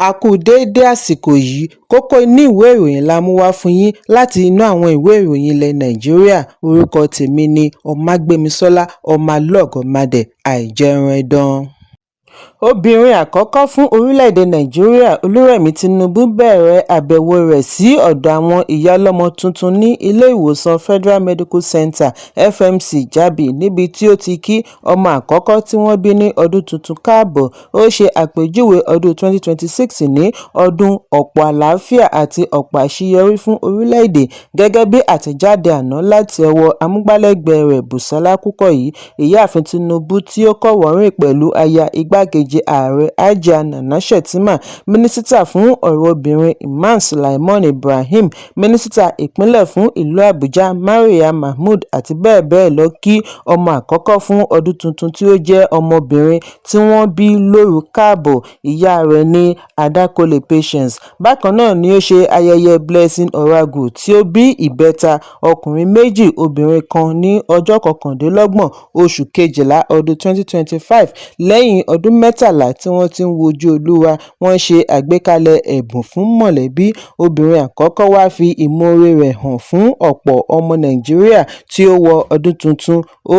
A kú déédé àsìkò yìí, kókó inú ìwé ìròyìn la mú wá fún yín láti inú àwọn ìwé ìròyìn ilẹ̀ Nàìjíríà. Orúkọ tèmi ni Ọmágbémisọ́lá Ọmọlọ́gọ̀mádẹ àìjẹran ẹdán. Obìnrin àkọ́kọ́ fún orílẹ̀-èdè Nàìjíríà Olúrẹ̀mí Tinubu bẹ̀rẹ̀ àbẹ̀wò rẹ̀ sí ọ̀dọ̀ àwọn ìyálọ́mọ tuntun ní ilé-ìwòsàn Federal Medical Center FMC Jabi níbi tí ó ti kí ọmọ àkọ́kọ́ tí wọ́n bí ní ọdún tuntun káàbọ̀. Ó ṣe àpèjúwe ọdún 2026 ní ọdún ọ̀pọ̀ àlàáfíà àti ọ̀pọ̀ àṣeyọrí fún orílẹ̀-èdè gẹ́gẹ́ bí àtẹ̀jáde àná láti ọwọ́ amúgbálẹ́gbẹ̀ẹ́ rẹ̀ Bùsọ́lá Kúkọ̀yí. Ìyáàfin Tinubu tí ó kọ́wọ̀ọ́rìn pẹ̀lú aya igbákejì ààrẹ Hajia Nana Shettima, mínísítà fún ọ̀rọ̀ obìnrin Iman Sulaiman Ibrahim, mínísítà ìpínlẹ̀ fún ìlú Àbújá Mariam Mahmood àti bẹ́ẹ̀ bẹ́ẹ̀ lọ kí ọmọ àkọ́kọ́ fún ọdún tuntun tí ó jẹ́ ọmọbìnrin tí wọ́n bí lóru káàbọ̀. Ìyá rẹ̀ ní Adakole Patience. Bákan náà ni ó ṣe ayẹyẹ Blessing Oragu tí ó bí ìbẹ́ta ọkùnrin méjì obìnrin kan ní ọjọ́ 29 oṣù kejìlá ọdún 2025 lẹ́yìn ọdún mẹ́tàlá tí wọ́n ti ń wojú Olúwa. Wọ́n ṣe àgbékalẹ̀ ẹ̀bùn fún mọ̀lẹ́bí. Obìnrin àkọ́kọ́ wá fi ìmoore rẹ̀ hàn fún ọ̀pọ̀ ọmọ Nàìjíríà tí ó wọ ọdún tuntun. Ó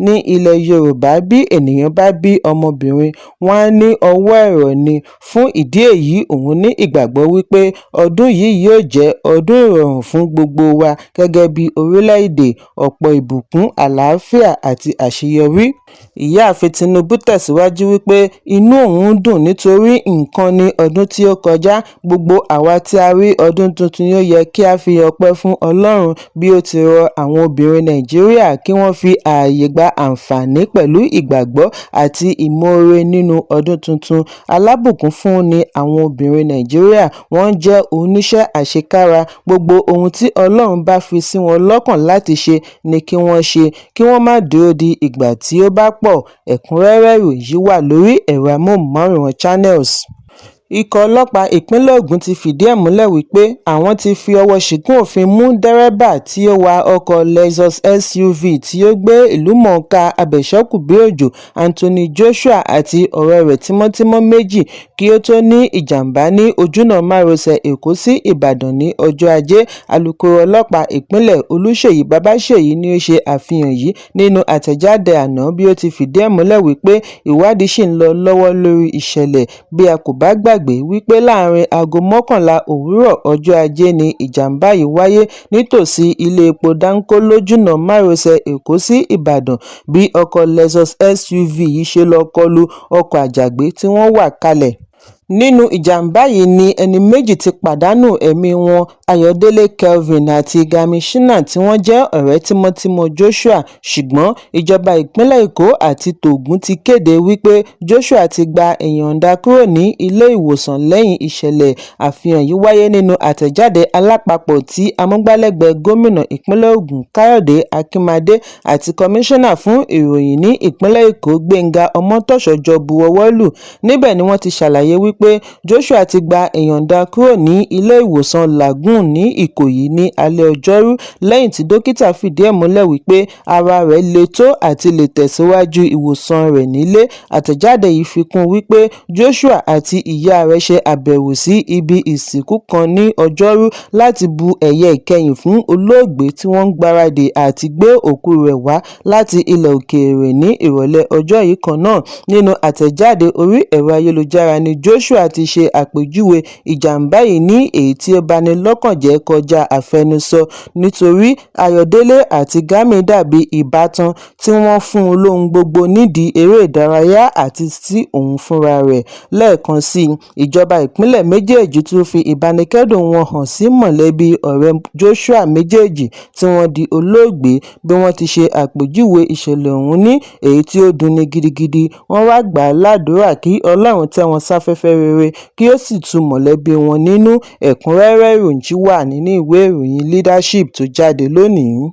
ní ilẹ̀ Yorùbá bí ènìyàn bá bí ọmọbìnrin wọ́n á ní ọwọ́ ẹ̀rọ ni. Fún ìdí èyí òun ní ìgbàgbọ́ wípé ọdún yìí yóò jẹ́ ọdún ìrọ̀rùn fún gbogbo wa gẹ́gẹ́ bí orílẹ̀-èdè, ọ̀pọ̀ ìbùkún, àlàáfíà àti àṣeyọrí. Ìyáàfin Tinubu tẹ̀síwájú wípé inú òun dùn nítorí nǹkan ní ọdún tí ó kọjá. Gbogbo àwa tí a rí ọdún tuntun yóò yẹ kí a fi ọpẹ́ fún Ọlọ́run bí ó ti rọ àwọn obìnrin Nàìjíríà kí wọ́n fi ààyè gba àǹfààní pẹ̀lú ìgbàgbọ́ àti ìmoore nínú ọdún tuntun. Alábùkún fún ni àwọn obìnrin Nàìjíríà, wọ́n jẹ́ oníṣẹ́ àṣekára. Gbogbo ohun tí Ọlọ́run bá fi sí wọn lọ́kàn láti ṣe ni kí wọ́n ṣe, kí wọ́n má dúró di ìgbà tí ó bá pọ̀. Ẹ̀kúnrẹ́rẹ́ ìròyìn wà lórí ẹ̀rọ amóhùnmáwòrán Channels. Ikọ̀ ọlọ́pàá ìpínlẹ̀ Ògùn ti fìdí ẹ̀ múlẹ̀ wípé àwọn ti fi ọwọ́ ṣìkún òfin mú dẹ́rẹ́bà tí ó wa ọkọ̀ Lexus SUV tí ó gbé ìlúmọ̀ọ́ká abẹ̀ṣẹ́kù-bí-òjò Anthony Joshua àti ọ̀rẹ́ rẹ̀ tímọ́tímọ́ méjì kí ó tó ní ìjàmbá ní ojúnà márosẹ̀ Èkó sí Ìbàdàn ní ọjọ́ Ajé. Alukoro ọlọ́pàá ìpínlẹ̀ Olúṣèyí Babáṣèyí ni ó ṣe àfihàn yìí nínú àtẹ̀jáde àná bí ó ti fìdí ẹ̀ múlẹ̀ wípé ìwádìí ṣì ń lọ lọ́wọ́ lórí ìṣẹ̀lẹ̀. Bí a kò bá gbàgbé wípé láàrin aago 11 òwúrọ̀ ọjọ́ Ajé ni ìjàmbá yìí wáyé nítòsí ilé epo Danco lójúnà márosẹ̀ Èkó sí Ìbàdàn bí ọkọ̀ Lexus SUV yìí ṣe lọ kọlu ọkọ̀ àjàgbé tí wọ́n wà kalẹ̀. Nínú ìjàmbá yìí ni ẹni méjì ti pàdánù ẹ̀mí wọn, Ayọ̀délé Kelvin àti Gami Shina tí wọ́n jẹ́ ọ̀rẹ́ tímọ́tímọ́ Joshua. Ṣùgbọ́n ìjọba ìpínlẹ̀ Èkó àti tògùn ti kéde wípé Joshua ti gba ìyọ̀ǹda kúrò ní ilé ìwòsàn lẹ́yìn ìṣẹ̀lẹ̀. Àfihàn yìí wáyé nínú àtẹ̀jáde alápapọ̀ tí amúgbálẹ́gbẹ̀ẹ́ gómìnà ìpínlẹ̀ Ògùn Káyọ̀dé Akínmadé àti kọmíṣánná fún ìròyìn ní ìpínlẹ̀ Èkó Gbénga Ọmọ́tọ́ṣọ̀ jọ buwọ́wọ́ lù. Níbẹ̀ ni wọ́n ti ṣàlàyé wípé Joshua ti gba ìyọ̀ǹda kúrò ní ilé ìwòsàn Lagoon ní Ìkòyí ní alẹ́ ọjọ́rú lẹ́yìn tí dókítà fìdí ẹ̀ múlẹ̀ wípé ara rẹ̀ le tó àti lè tẹ̀síwájú ìwòsàn rẹ̀ nílé. Àtẹ̀jáde yìí fi kún wípé Joshua àti ìyá rẹ̀ ṣe àbẹ̀wò sí ibi ìsìnkú kan ní ọjọ́rú láti bu ẹ̀yẹ ìkẹyìn fún olóògbé tí wọ́n ń gbáradì àti gbé òkú rẹ̀ wá láti ilẹ̀ òkèèrè ní ìrọ̀lẹ́ ọjọ́ yìí kan náà. Nínú àtẹ̀jáde orí ẹ̀rọ ayélujára ni Joshua ti ṣe àpèjúwe ìjàmbá yìí ní èyí tí ó bani lọ́kàn jẹ́ kọjá àfẹnusọ nítorí Ayọ̀délé àti Gami dàbí ìbátan tí wọ́n fún un lóhun gbogbo nídìí eré ìdárayá àti sí òun fúnra rẹ̀. Lẹ́ẹ̀kan sí ìjọba ìpínlẹ̀ méjèèjì tún fi ìbánikẹ́dùn wọn hàn sí mọ̀lẹ́bí ọ̀rẹ́ Joshua méjèèjì tí wọ́n di olóògbé bí wọ́n ti ṣe àpèjúwe ìṣẹ̀lẹ̀ ọ̀hún ní èyí tí ó dunni gidigidi. Wọ́n wá gbà á ládùúrà kí Ọlọ́run tẹ́ wọn sáfẹ́fẹ́ rere kí ó sì tu mọ̀lẹ́bí wọn nínú. Ẹ̀kúnrẹ́rẹ́ ìròyìn wà nínú ìwé ìròyìn Leadership tó jáde lónìí.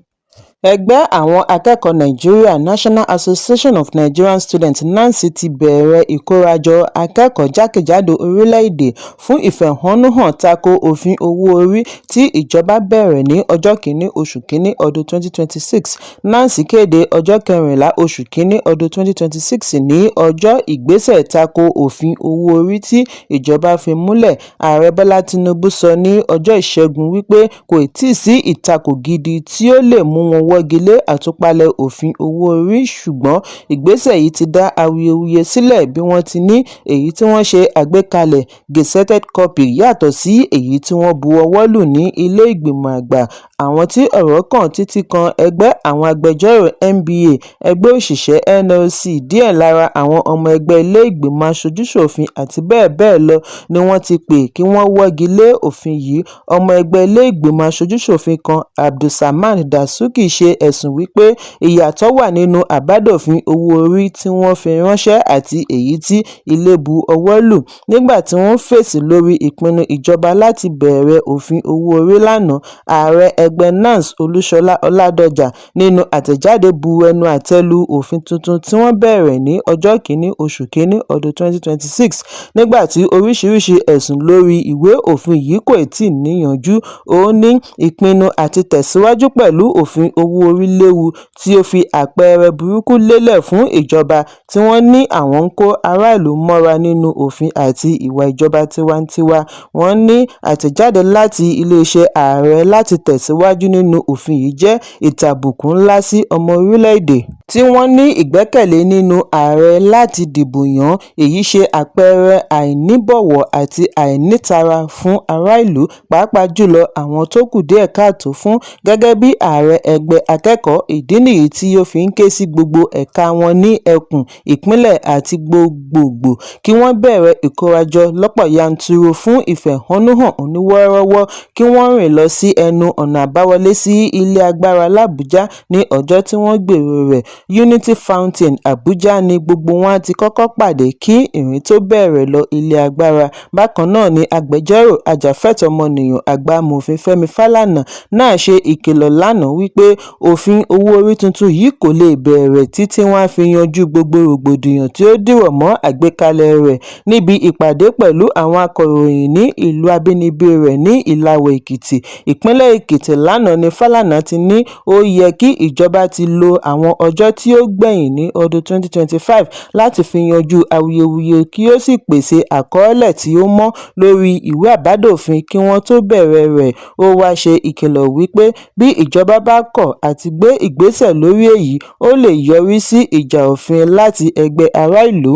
Ẹgbẹ́ àwọn akẹ́kọ̀ọ́ Nàìjíríà National Association of Nigerian Students (NANS) ti bẹ̀rẹ̀ ìkórajọ akẹ́kọ̀ọ́ jákèjádò orílẹ̀-èdè fún ìfẹ̀hónúhàn tako òfin owó-orí tí ìjọba bẹ̀rẹ̀ ní ọjọ́ 1 oṣù Kínní ọdún 2026. NANS kéde ọjọ́ 14 oṣù Kínní ọdún 2026 ní ọjọ́ ìgbésẹ̀ tako òfin owó-orí tí ìjọba fi múlẹ̀. Ààrẹ Bọ́lá Tinubu sọ ní ọjọ́ Ìṣẹ́gun wípé kò tíì sí ìtakò gidi tí ó lè mú wọn wọ́gi lé àtúpalẹ̀ òfin owó-orí, ṣùgbọ́n ìgbésẹ̀ yìí ti dá awuyewuye sílẹ̀ bí wọ́n ti ní èyí tí wọ́n ṣe àgbékalẹ̀ gazetted copy yàtọ̀ sí èyí tí wọ́n buọwọ́ lù ní ilé ìgbìmọ̀ àgbà. Àwọn tí ọ̀rọ̀ kàn títí kan ẹgbẹ́ àwọn agbẹjọ́rò NBA, ẹgbẹ́ òṣìṣẹ́ NLC, díẹ̀ lára àwọn ọmọ ẹgbẹ́ ilé ìgbìmọ̀ aṣojú-ṣòfin àti bẹ́ẹ̀ bẹ́ẹ̀ lọ ni wọ́n ti pè kí wọ́n wọ́gi lé òfin yìí. Ọmọ ẹgbẹ́ ilé ìgbìmọ̀ aṣojú-ṣòfin kan, Abdulsamad Dasuki, ṣe ẹ̀sùn wípé ìyàtọ̀ wà nínú àbádòfin owó-orí tí wọ́n fi ránṣẹ́ àti èyí tí ilé bu ọwọ́ lù. Nígbà tí wọ́n fèsì lórí ìpinnu ìjọba láti bẹ̀rẹ̀ òfin owó-orí lánàá, ààrẹ ẹgbẹ́ NANS Olúṣọlá Ọládọjà nínú àtẹ̀jáde bu ẹnu àtẹ́ lu òfin tuntun tí wọ́n bẹ̀rẹ̀ ní ọjọ́ 1 oṣù Kínní ọdún 2026. Nígbà tí oríṣiríṣi ẹ̀sùn lórí ìwé òfin yìí kò tíì níyanjú, ó ní ìpinnu àti tẹ̀síwájú pẹ̀lú òfin owó-orí léwu tí ó fi àpẹẹrẹ burúkú lélẹ̀ fún ìjọba tí wọ́n ní àwọn ń kó aráàlú mọ́ra nínú òfin àti ìwà ìjọba tiwantiwa. Wọ́n ní àtẹ̀jáde láti iléeṣẹ́ ààrẹ láti tẹ̀síwájú nínú òfin yìí jẹ́ ìtàbùkù ńlá sí ọmọ orílẹ̀-èdè tí wọ́n ní ìgbẹ́kẹ̀lé nínú ààrẹ láti dìbò yàn. Èyí ṣe àpẹẹrẹ àìníbọ̀wọ̀ àti àìnítara fún ará ìlú, pàápàá jùlọ àwọn tó kù díẹ̀ káàtó fún. Gẹ́gẹ́ bí ààrẹ ẹgbẹ́ akẹ́kọ̀ọ́, ìdí nìyí tí ó fi ń ké sí gbogbo ẹ̀ka wọn ní ẹkùn, ìpínlẹ̀ àti gbogbogbò kí wọ́n bẹ̀rẹ̀ ìkórajọ lọ́pọ̀ yanturu fún ìfẹ̀hónúhàn oníwọ́rọ́wọ́, kí wọ́n rìn lọ sí ẹnu ọ̀nà àbáwọlé sí ilé agbára l'Àbújá ní ọjọ́ tí wọ́n gbèrò rẹ̀. Unity Fountain, Àbújá ni gbogbo wọn ti kọ́kọ́ pàdé kí ìrìn tó bẹ̀rẹ̀ lọ ilé agbára. Bákan náà ni agbẹjọ́rò ajàfẹ́tọ̀ọ́ ọmọnìyàn àgbà amòfin Fẹ́mi Fálànà náà ṣe ìkìlọ̀ lánàá wípé òfin owó-orí tuntun yìí kò lè bẹ̀rẹ̀ títí wọ́n á fi yanjú gbogbo rògbòdìyàn tí ó dìrọ̀ mọ́ àgbékalẹ̀ rẹ̀. Níbi ìpàdé pẹ̀lú àwọn akọ̀ròyìn ní ìlú abínibí rẹ̀ ní Ìlàwọ̀ Èkìtì, ìpínlẹ̀ Èkìtì lánàá ni Fálànà ti ní ó yẹ kí ìjọba ti lo àwọn ọjọ́ tí ó gbẹ̀yìn ní ọdún 2025 láti fi yanjú awuyewuye kí ó sì pèsè àkọọ́lẹ̀ tí ó mọ́ lórí ìwé àbádòfin kí wọ́n tó bẹ̀rẹ̀ rẹ̀. Ó wá ṣe ìkìlọ̀ wípé bí ìjọba bá kọ̀ àti gbé ìgbésẹ̀ lórí èyí, ó lè yọrí sí ìjà òfin láti ẹgbẹ́ ará ìlú.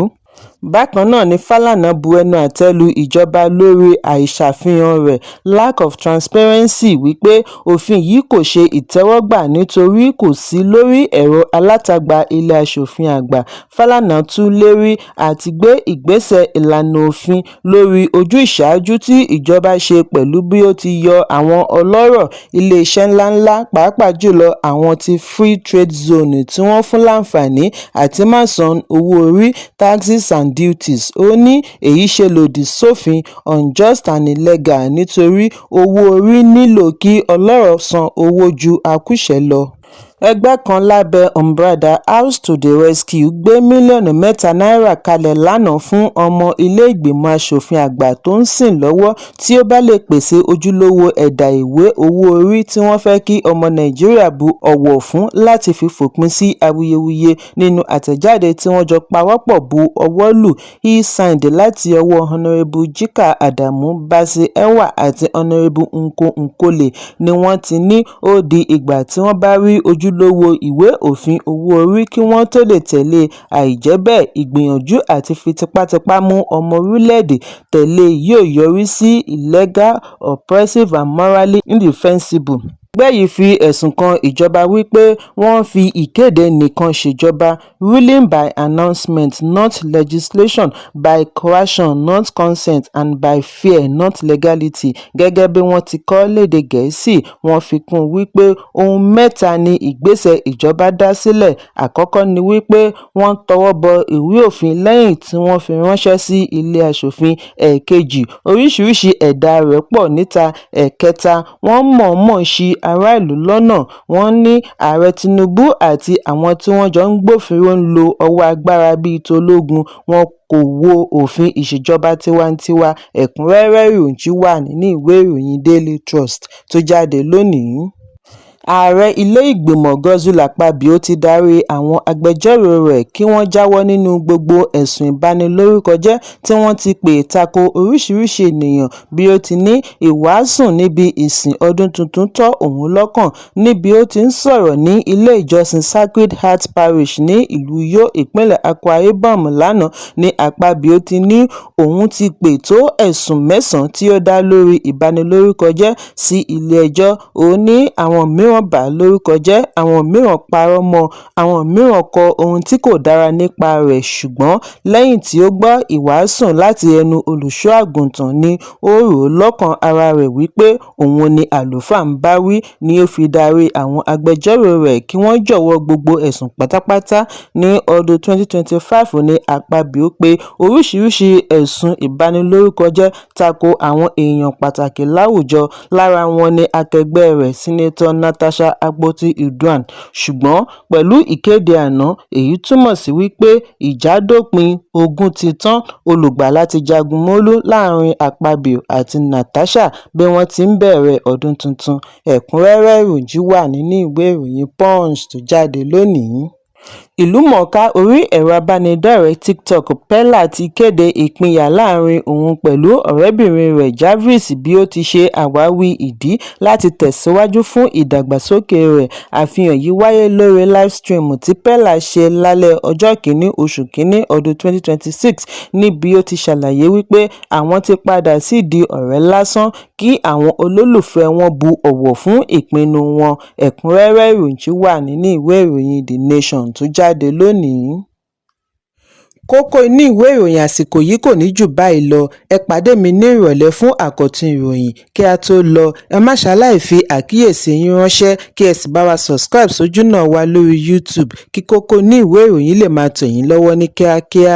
Bákan náà ni Fálànà bu ẹnu àtẹ́ lu ìjọba lórí àìṣàfihàn rẹ̀ lack of transparency, wípé òfin yìí kò ṣe ìtẹ́wọ́gbà nítorí kò sí lórí ẹ̀rọ alátagbà ilé aṣòfin àgbà. Fálànà tún lérí àti gbé ìgbésẹ̀ ìlànà òfin lórí ojúṣàájú tí ìjọba ṣe pẹ̀lú bí ó ti yọ àwọn ọlọ́rọ̀, iléeṣẹ́ ńláńlá, pàápàá jùlọ àwọn ti Free Trade Zone tí wọ́n fún láǹfààní àti má san owó-orí taxes and duties. Ó ní èyí ṣe lòdì sófin, unjust and illegal nítorí owó-orí nílò kí ọlọ́rọ̀ san owó ju akúṣẹ̀ẹ́ lọ. Ẹgbẹ́ kan lábẹ́ Umbrella House to the Rescue gbé mílíọ̀nù $3 kalẹ̀ lánàá fún ọmọ ilé ìgbìmọ̀ aṣòfin àgbà tó ń sìn lọ́wọ́ tí ó bá lè pèsè ojúlówó ẹ̀dà ìwé owó-orí tí wọ́n fẹ́ kí ọmọ Nàìjíríà bu ọ̀wọ̀ fún láti fi fòpin sí awuyewuye. Nínú àtẹ̀jáde tí wọ́n jọ pawọ́pọ̀ bu ọwọ́ lù, e-signed láti ọwọ́ Honourable Jika Adamu, Basi Ewa àti Honourable Nko Nkole, ni wọ́n ti ní ó di ìgbà tí wọ́n bá rí ojúlówó ìwé òfin owó-orí kí wọ́n tó lè tẹ̀lé. Àìjẹ́ bẹ́ẹ̀, ìgbìyànjú àti fi tipátipá mú ọmọ orílẹ̀-èdè tẹ̀lé yóò yọrí sí illegal, oppressive and morally indefensible. Ẹgbẹ́ yìí fi ẹ̀sùn kan ìjọba wípé wọ́n fi ìkéde nìkan ṣèjọba, ruling by announcement not legislation, by coercion not consent and by fear not legality. Gẹ́gẹ́ bí wọ́n ti kọ lédè Gẹ̀ẹ́sì, wọ́n fi kún wípé ohun mẹ́ta ni ìgbésẹ̀ ìjọba dá sílẹ̀. Àkọ́kọ́ ni wípé wọ́n tọwọ́ bọ ìwé òfin lẹ́yìn tí wọ́n fi ránṣẹ́ sí ilé aṣòfin. Ẹ̀ẹ̀kejì, oríṣiríṣi ẹ̀dà rẹ̀ pọ̀ níta. Ẹ̀kẹta, wọ́n mọ̀ọ́mọ̀ ṣí ará ìlú lọ́nà. Wọ́n ní ààrẹ Tinubu àti àwọn tí wọ́n jọ ń gbófinró ń lo ọwọ́ agbára bíi tológun, wọn kò wo òfin ìṣèjọba tiwantiwa. Ẹ̀kúnrẹ́rẹ́ ìròyìn wà nínú ìwé ìròyìn Daily Trust tó jáde lónìí. Ààrẹ ilé-ìgbìmọ̀ Godswill Akpabio ti darí àwọn agbẹjọ́rò rẹ̀ kí wọ́n jáwọ́ nínú gbogbo ẹ̀sùn ìbanilórúkọjẹ́ tí wọ́n ti pè tako oríṣiríṣi ènìyàn bí ó ti ní ìwàásù níbi ìsìn ọdún tuntun tọ́ òun lọ́kàn. Níbi ó ti ń sọ̀rọ̀ ní ilé ìjọsìn Sacred Heart Parish ní ìlú Uyo, ìpínlẹ̀ Akwa Ibom lánàá ni Akpabio ti ní òun ti pè tó ẹ̀sùn 9 tí ó dá lórí ìbanilórúkọjẹ́ sí ilé-ẹjọ́. Ó ní àwọn mìíràn bà á lórúkọ jẹ́, àwọn mìíràn parọ́ mọ́, àwọn mìíràn kọ ohun tí kò dára nípa rẹ̀, ṣùgbọ́n lẹ́yìn tí ó gbọ́ ìwàásù láti ẹnu olùṣọ́-àgùntàn ni ó rò lọ́kàn ara rẹ̀ wípé òun ni àlùfáà ń bá wí, ni ó fi darí àwọn agbẹjọ́rò rẹ̀ kí wọ́n jọ̀wọ́ gbogbo ẹ̀sùn pátápátá. Ní ọdún 2025 ni Akpabio pé oríṣiríṣi ẹ̀sùn ìbanilórúkọjẹ́ tako àwọn èèyàn pàtàkì láwùjọ, lára wọn ni akẹgbẹ́ rẹ̀ Sínátọ̀ Natasha Akpoti-Uduaghan. Ṣùgbọ́n pẹ̀lú ìkéde àná, èyí túmọ̀ sí wípé ìjà dópin, ogun ti tán, olùgbàlà ti jagun mólú láàrin Akpabio àti Natasha bí wọ́n ti ń bẹ̀rẹ̀ ọdún tuntun. Ẹ̀kúnrẹ́rẹ́ ìròyìn wà nínú ìwé ìròyìn Punch tó jáde lónìí. Ìlúmọ̀ọ́ká orí ẹ̀rọ abánidọ́rẹ̀ẹ́ TikTok Pella ti kéde ìpínyà láàrin òun pẹ̀lú ọ̀rẹ́bìnrin rẹ̀ Jarvis bí ó ti ṣe àwáwí ìdí láti tẹ̀síwájú fún ìdàgbàsókè rẹ̀. Àfihàn yìí wáyé lórí livestream tí Pella ṣe lálẹ́ ọjọ́ 1 oṣù Kínní ọdún 2026 níbi ó ti ṣàlàyé wípé àwọn ti padà sídi ọ̀rẹ́ lásán kí àwọn olólùfẹ́ wọn bu ọ̀wọ̀ fún ìpinnu wọn. Ẹ̀kúnrẹ́rẹ́ ìròyìn wà nínú ìwé ìròyìn The Nation tó jáde lónìí. Kókó inú ìwé ìròyìn àsìkò yìí kò ní jù báyìí lọ. Ẹ pàdé mi ní ìrọ̀lẹ́ fún àkọ́tún ìròyìn. Kí a tó lọ, ẹ má ṣaláì fi àkíyèsí yín ránṣẹ́ kí ẹ sì bá wa subscribe sójú náà wa lórí YouTube kí kókó inú ìwé ìròyìn lè máa tẹ̀ yín lọ́wọ́ ní kíákíá.